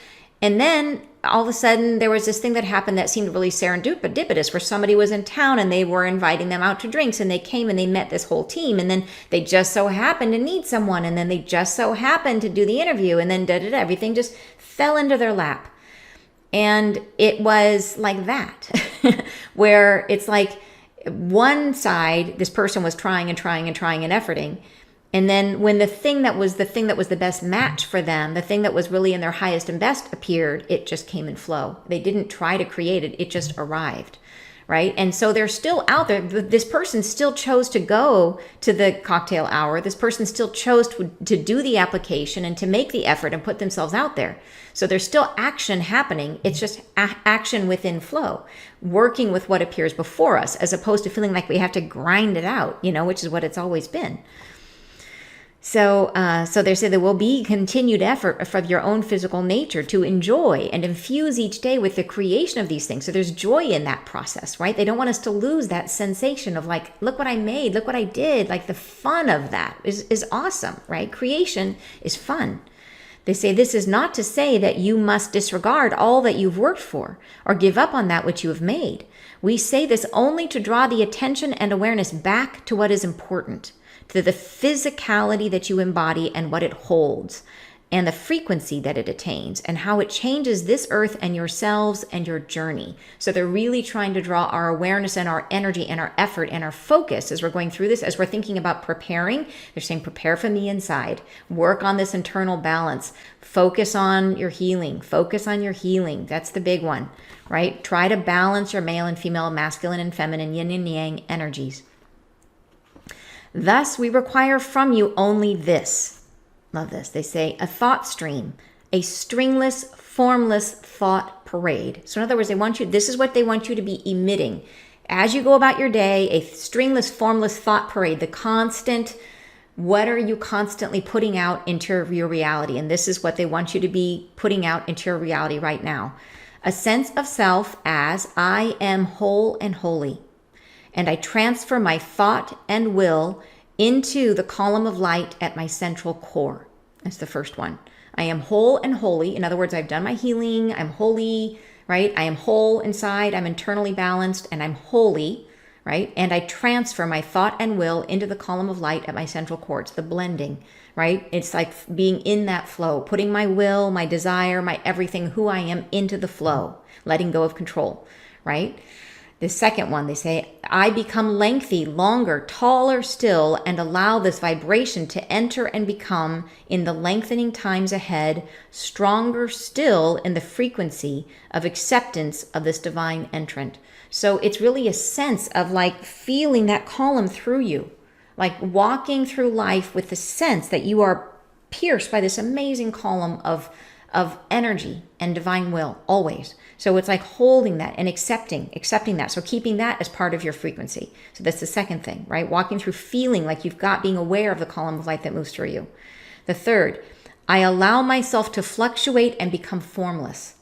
And then all of a sudden there was this thing that happened that seemed really serendipitous, where somebody was in town and they were inviting them out to drinks, and they came and they met this whole team, and then they just so happened to need someone, and then they just so happened to do the interview, and then everything just fell into their lap. And it was like that, where it's like one side, this person was trying and trying and trying and efforting. And then when the thing that was the best match for them, the thing that was really in their highest and best appeared, it just came in flow. They didn't try to create it. It just arrived, right? And so they're still out there. This person still chose to go to the cocktail hour. This person still chose to do the application and to make the effort and put themselves out there. So there's still action happening. It's just action within flow, working with what appears before us, as opposed to feeling like we have to grind it out, which is what it's always been. So they say there will be continued effort from your own physical nature to enjoy and infuse each day with the creation of these things. So there's joy in that process, right? They don't want us to lose that sensation of like, look what I made, look what I did. Like the fun of that is awesome, right? Creation is fun. They say this is not to say that you must disregard all that you've worked for or give up on that which you have made. We say this only to draw the attention and awareness back to what is important, to the physicality that you embody and what it holds, and the frequency that it attains, and how it changes this earth and yourselves and your journey. So they're really trying to draw our awareness and our energy and our effort and our focus as we're going through this, as we're thinking about preparing. They're saying prepare from the inside, work on this internal balance, focus on your healing, focus on your healing. That's the big one, right? Try to balance your male and female, masculine and feminine, yin and yang energies. Thus, we require from you only this. Love this. They say a thought stream, a stringless, formless thought parade. So in other words, this is what they want you to be emitting. As you go about your day, a stringless, formless thought parade, the constant, what are you constantly putting out into your reality? And this is what they want you to be putting out into your reality right now. A sense of self as I am whole and holy. And I transfer my thought and will into the column of light at my central core. That's the first one. I am whole and holy. In other words, I've done my healing. I'm holy, right? I am whole inside. I'm internally balanced, and I'm holy, right? And I transfer my thought and will into the column of light at my central core. It's the blending, right? It's like being in that flow, putting my will, my desire, my everything, who I am into the flow, letting go of control, right? The second one, they say, I become lengthy, longer, taller still, and allow this vibration to enter and become in the lengthening times ahead, stronger still in the frequency of acceptance of this divine entrant. So it's really a sense of like feeling that column through you, like walking through life with the sense that you are pierced by this amazing column of energy and divine will always. So it's like holding that and accepting that. So keeping that as part of your frequency. So that's the second thing, right? Walking through feeling like being aware of the column of light that moves through you. The third, I allow myself to fluctuate and become formless.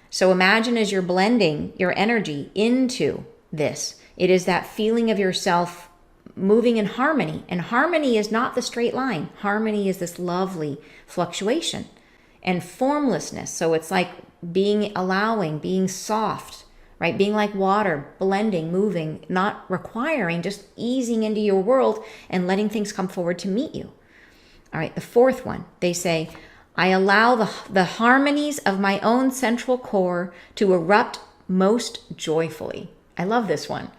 So imagine as you're blending your energy into this, it is that feeling of yourself moving in harmony. And harmony is not the straight line. Harmony is this lovely fluctuation and formlessness. So it's like being soft, right? Being like water, blending, moving, not requiring, just easing into your world and letting things come forward to meet you. All right, the fourth one, they say, I allow the harmonies of my own central core to erupt most joyfully. I love this one,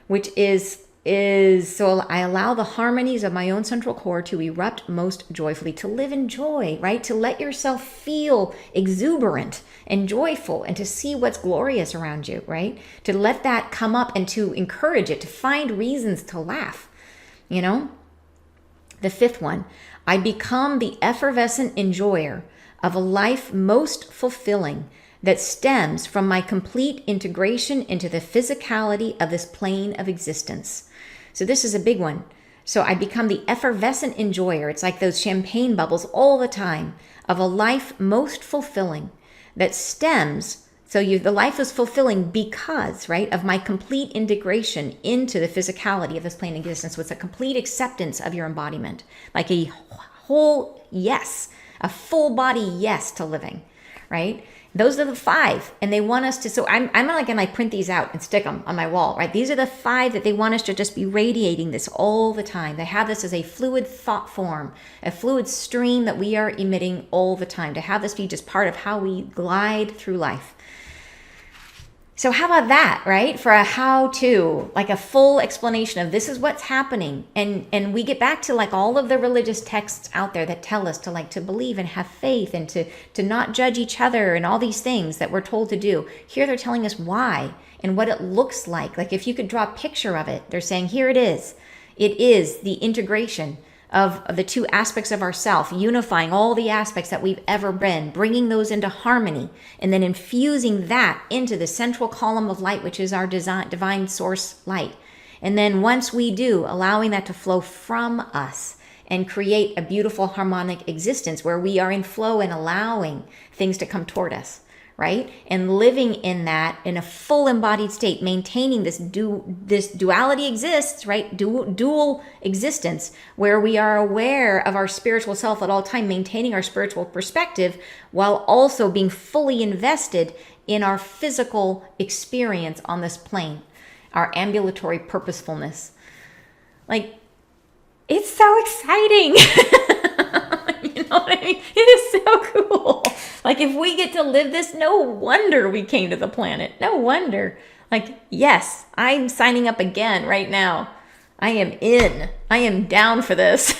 which is so I allow the harmonies of my own central core to erupt most joyfully, to live in joy, right? To let yourself feel exuberant and joyful and to see what's glorious around you, right? To let that come up and to encourage it, to find reasons to laugh, The fifth one, I become the effervescent enjoyer of a life most fulfilling, that stems from my complete integration into the physicality of this plane of existence. So this is a big one. So I become the effervescent enjoyer. It's like those champagne bubbles all the time of a life most fulfilling that stems. So the life is fulfilling because, right, of my complete integration into the physicality of this plane of existence with a complete acceptance of your embodiment, like a whole yes, a full body yes to living, right? Those are the 5, and they want us to, so I'm like gonna print these out and stick them on my wall, right? These are the 5 that they want us to just be radiating this all the time. They have this as a fluid thought form, a fluid stream that we are emitting all the time, to have this be just part of how we glide through life. So how about that, right? For a how-to, like a full explanation of this is what's happening. And we get back to like all of the religious texts out there that tell us to believe and have faith and to not judge each other and all these things that we're told to do. Here they're telling us why and what it looks like. Like if you could draw a picture of it, they're saying here it is. It is the integration of the 2 aspects of ourself, unifying all the aspects that we've ever been, bringing those into harmony, and then infusing that into the central column of light, which is our divine source light. And then once we do, allowing that to flow from us and create a beautiful harmonic existence where we are in flow and allowing things to come toward us, right? And living in that in a full embodied state, maintaining this duality exists, right? Dual existence where we are aware of our spiritual self at all time, maintaining our spiritual perspective while also being fully invested in our physical experience on this plane, our ambulatory purposefulness. Like, it's so exciting. You know what I mean? It is so cool. Like if we get to live this, no wonder we came to the planet. No wonder. Like, yes, I'm signing up again right now. I am in. I am down for this.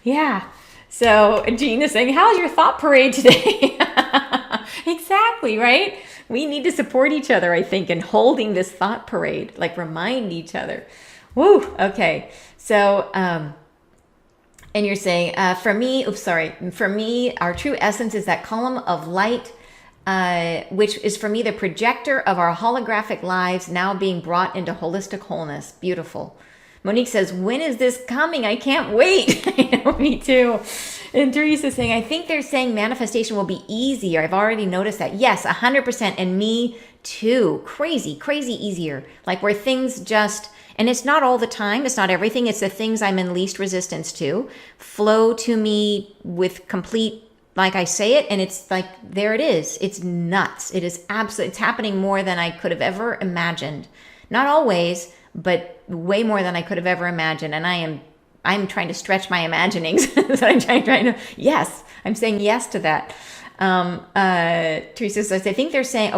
Yeah. So Jean is saying, how's your thought parade today? Exactly, right? We need to support each other, I think, in holding this thought parade, like remind each other. Woo. Okay. So, and you're saying, for me, our true essence is that column of light, which is for me the projector of our holographic lives now being brought into holistic wholeness. Beautiful. Monique says, when is this coming? I can't wait. I know, me too. And Teresa's saying, I think they're saying manifestation will be easier. I've already noticed that. Yes, 100%. And me too. Crazy easier. Like where things just... And it's not all the time. It's not everything. It's the things I'm in least resistance to flow to me with complete, like I say it. And it's like, there it is. It's nuts. It is absolutely, it's happening more than I could have ever imagined. Not always, but way more than I could have ever imagined. And I'm trying to stretch my imaginings. So I'm trying to, yes, I'm saying yes to that. Teresa says, I think they're saying,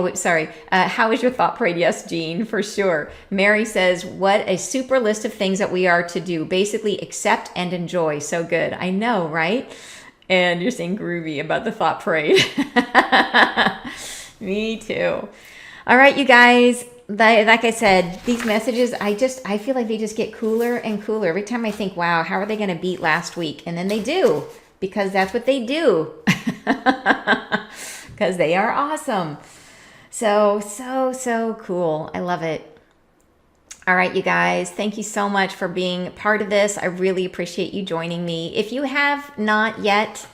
how is your thought parade? Yes, Jean, for sure. Mary says, what a super list of things that we are to do. Basically accept and enjoy. So good. I know, right? And you're saying groovy about the thought parade. Me too. All right, you guys. Like I said, these messages, I feel like they just get cooler and cooler. Every time I think, wow, how are they going to beat last week? And then they do, because that's what they do. Because they are awesome. So cool. I love it. All right, you guys, thank you so much for being part of this. I really appreciate you joining me. If you have not yet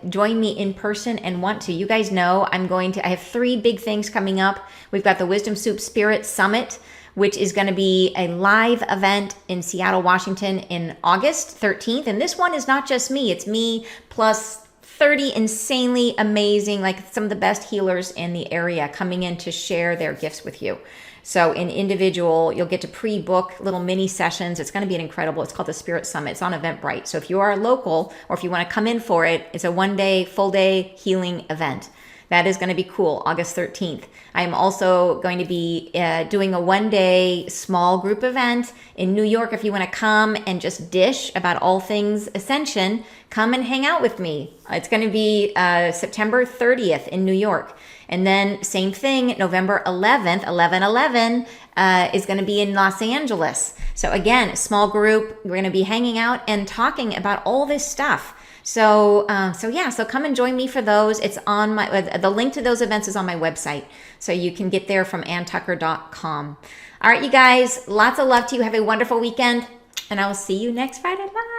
joined me in person and want to, you guys know I have 3 big things coming up. We've got the Wisdom Soup Spirit Summit, which is going to be a live event in Seattle, Washington in August 13th. And this one is not just me, it's me plus 30 insanely amazing, like some of the best healers in the area coming in to share their gifts with you. So in individual, you'll get to pre-book little mini sessions. It's going to be it's called the Spirit Summit. It's on Eventbrite. So if you are local or if you want to come in for it, it's a 1-day, full day healing event. That is going to be cool, August 13th. I am also going to be doing a 1-day small group event in New York. If you want to come and just dish about all things Ascension, come and hang out with me. It's going to be September 30th in New York. And then same thing, November 11th, 11/11, is going to be in Los Angeles. So again, small group, we're going to be hanging out and talking about all this stuff. So so come and join me for those. It's on the link to those events is on my website. So you can get there from anntucker.com. All right, you guys, lots of love to you. Have a wonderful weekend, and I will see you next Friday. Bye.